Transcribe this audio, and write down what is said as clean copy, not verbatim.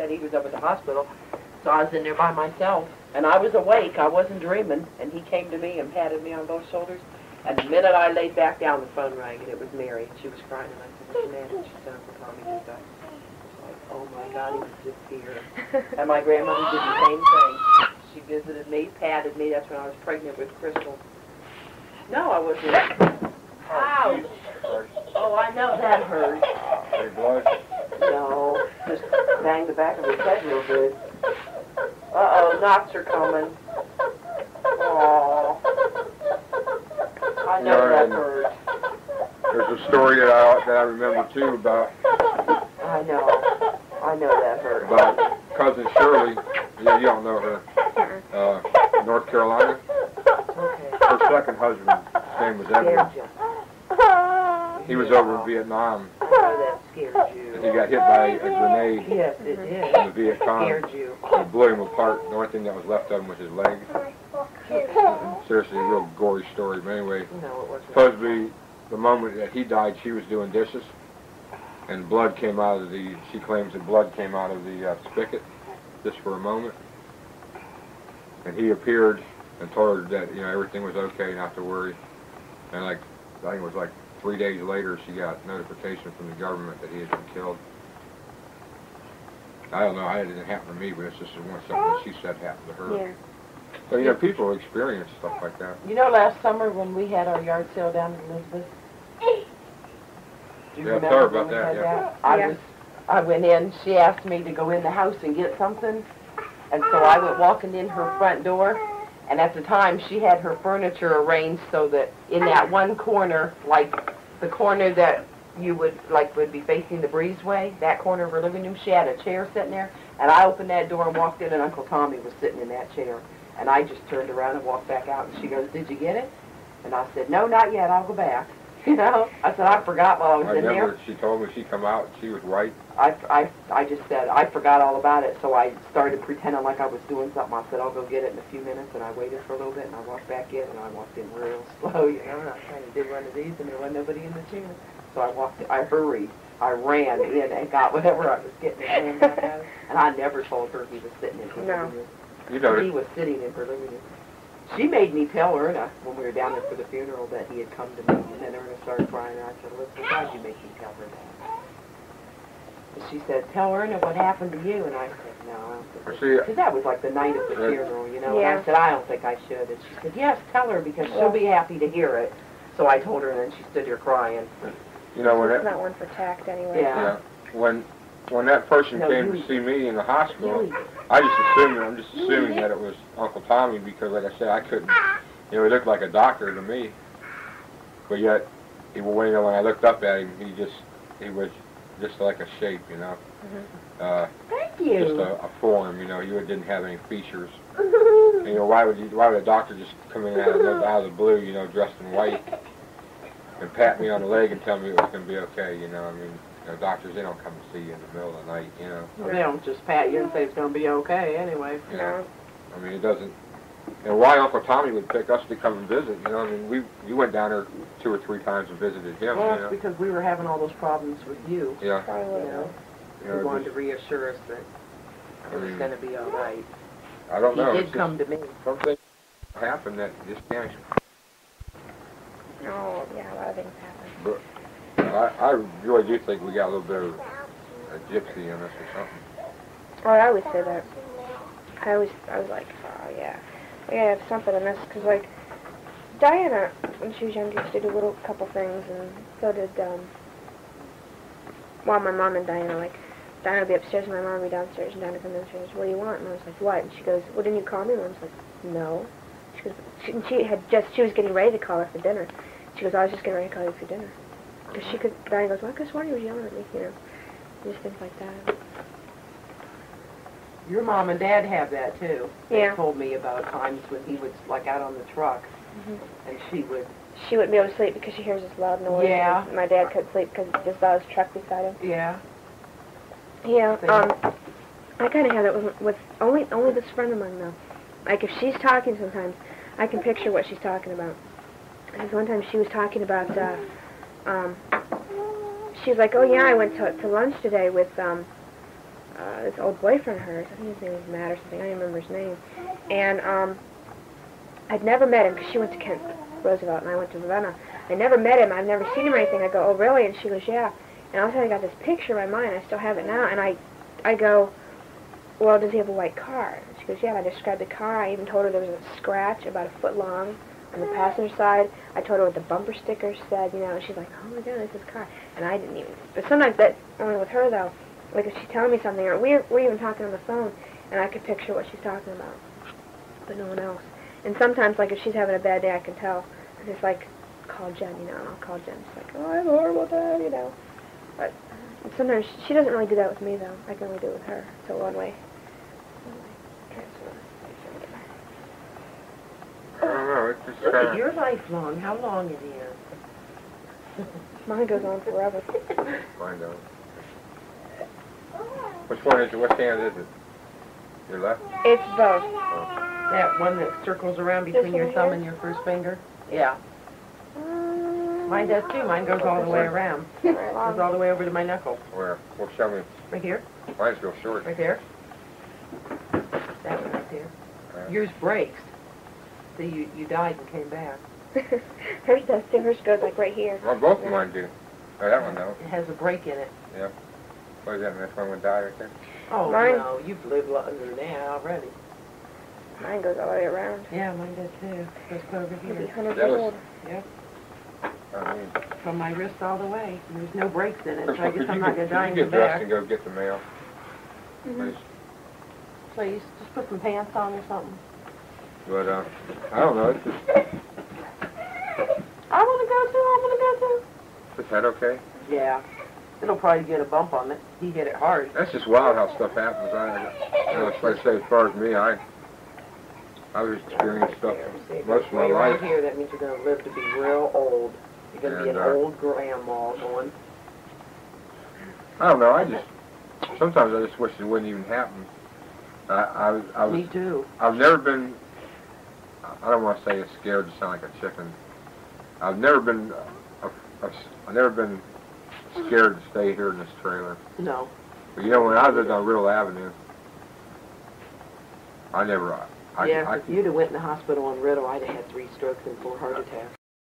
said he was up at the hospital, so I was in there by myself. And I was awake, I wasn't dreaming, and he came to me and patted me on both shoulders. And the minute I laid back down, the phone rang, and it was Mary. She was crying, and I said, what's the matter? And she said, Uncle Tommy just died. I was like, oh my God, he was just here. And my grandmother did the same thing. She visited me, patted me. That's when I was pregnant with Crystal. No, I wasn't. Ouch. Oh, I know that hurt. Any blood? No, just banged the back of his head real good. Uh-oh, knots are coming. Aww. I know that hurt. There's a story that I remember too about. I know that hurt. About cousin Shirley. Yeah, you don't know her. North Carolina. Okay. Her second husband, his name was Edward. He was over in Vietnam. I know that scared you. And he got hit by a grenade. Yes, it did. In the Viet Cong. Scared you. It blew him apart. The only thing that was left of him was his leg. Seriously, a real gory story. But anyway, No, it wasn't. supposedly the moment that he died, she was doing dishes, and blood came out of the. She claims that blood came out of the spigot, just for a moment. And he appeared and told her that everything was okay, not to worry. And I think it was like 3 days later, she got notification from the government that he had been killed. I don't know, it didn't happen to me, but it's just something that she said happened to her. Yeah. So, people experience stuff like that. You know last summer when we had our yard sale down in Elizabeth? Do you Yeah, remember sorry when about we that, had yeah. I went in, she asked me to go in the house and get something, and so I went walking in her front door, and at the time she had her furniture arranged so that in that one corner, like the corner that you would be facing the breezeway, that corner of her living room, she had a chair sitting there, and I opened that door and walked in, and Uncle Tommy was sitting in that chair. And I just turned around and walked back out, and she goes, did you get it? And I said, no, not yet, I'll go back. I said, I forgot while I was in there. She told me she come out, she was white. I just said, I forgot all about it, so I started pretending like I was doing something. I said, I'll go get it in a few minutes, and I waited for a little bit, and I walked back in, and I walked in real slow, not trying to do one of these, and there wasn't nobody in the chair. So I hurried. I ran in and got whatever I was getting and ran back out. And I never told her he was sitting in her living room. He was sitting in her living room. She made me tell Erna when we were down there for the funeral that he had come to me, and then Erna started crying, and I said, listen, why'd you make me tell her that? And she said, tell Erna what happened to you, and I said, no, I don't think because that was like the night of the funeral, Yeah. and I said, I don't think I should, and she said, yes, tell her, because she'll be happy to hear it. So I told her, and then she stood there crying. It's not one for tact anyway. Yeah. When that person came to see me in the hospital, I'm just assuming that it was Uncle Tommy because, like I said, I couldn't, he looked like a doctor to me. But yet, when I looked up at him, he was just like a shape, Thank you. Just a form, he didn't have any features. And, why would a doctor just come in out of the blue, dressed in white, and pat me on the leg and tell me it was going to be okay, doctors, they don't come to see you in the middle of the night, Well, they don't just pat you and say it's going to be okay anyway. No. It doesn't. And why Uncle Tommy would pick us to come and visit, we went down there 2 or 3 times and visited him, Well, it's because we were having all those problems with you. Yeah. He wanted to reassure us that it was going to be all right. I don't know. He did come to me. Something happened that just vanished. Oh, yeah, a lot of things happen. But I really do think we got a little bit of a gypsy in us or something. Oh, I always say that. I was like, oh yeah, we gotta have something in this, because like, Diana, when she was younger, she did a couple things, and so did, my mom and Diana, Diana would be upstairs and my mom would be downstairs, and Diana would come downstairs, what do you want? And I was like, what? And she goes, well, didn't you call me? And I was like, no. She goes, she was getting ready to call her for dinner. She goes, I was just getting ready to call you for dinner. Because Diana goes, well, because Swanee was yelling at me, just things like that. Your mom and dad have that too. Yeah. They told me about times when he was out on the truck, and she would. She wouldn't be able to sleep because she hears this loud noise. Yeah. My dad couldn't sleep because he just saw his truck beside him. Yeah. Yeah. I kind of have it with only this friend of mine though. Like if she's talking sometimes, I can picture what she's talking about. Because one time she was talking about, she was like, oh yeah, I went to lunch today with this old boyfriend of hers. I think his name was Matt or something. I don't even remember his name. And I'd never met him because she went to Kent Roosevelt and I went to Ravenna. I never met him. I've never seen him or anything. I go, oh, really? And she goes, yeah. And all of a sudden I got this picture in my mind. I still have it now. And I go, well, does he have a white car? And she goes, yeah. And I described the car. I even told her there was a scratch about a foot long on the passenger side. I told her what the bumper sticker said, you know, and she's like, oh my God, it's his car. And I didn't even, but sometimes that, only with her though, like if she's telling me something, or we're even talking on the phone, and I could picture what she's talking about, but no one else. And sometimes, like if she's having a bad day, I can tell. I just like, call Jen, you know, and I'll call Jen. She's like, oh, I have a horrible day, you know. But sometimes she doesn't really do that with me though. I can only do it with her. So one way. I don't know, it's just Look kind at of... your lifelong, how long it is. Mine goes on forever. Find out. Which one is it? What hand is it? Your left? It's both. Oh. That one that circles around between This your one thumb here? and your first finger? Yeah. Mine does too. Mine goes all the way around. Goes all the way over to my knuckle. Where? Well, show me. Right here? Mine's real short. Right there? That one right there. Uh, Yours breaks. So you died and came back. Hers does too. Hers goes like right here. Well, both of mine do. Oh, that one don't. It has a break in it. Yeah. What is that? That's one would die right there? Oh, Mine- no. You've lived longer than that already. Mine goes all the way around. Yeah, mine does too. Goes over Maybe here. 100 That years was- old. Yep. I mean, From my wrist all the way. There's no breaks in it, so I could guess I'm you not get, going to die could you and get come dressed back. and go get the mail, Mm-hmm. please? Please, just put some pants on or something. But, I don't know. It's just, I want to go too. is that okay? Yeah. It'll probably get a bump on it. He hit it hard. That's just wild how stuff happens. You know, like I say, as far as me, I've experienced stuff most of my Way around life. here, that means you're going to live to be real old. You're going to be an And, old grandma going. I don't know. Sometimes I just wish it wouldn't even happen. Me too. I've never been, I don't want to say it's scared to sound like a chicken. I've never been scared to stay here in this trailer. No. But you know, when I lived on Riddle Avenue, I never, Yeah, if you'd have went in the hospital on Riddle, I'd have had 3 strokes and 4 heart attacks.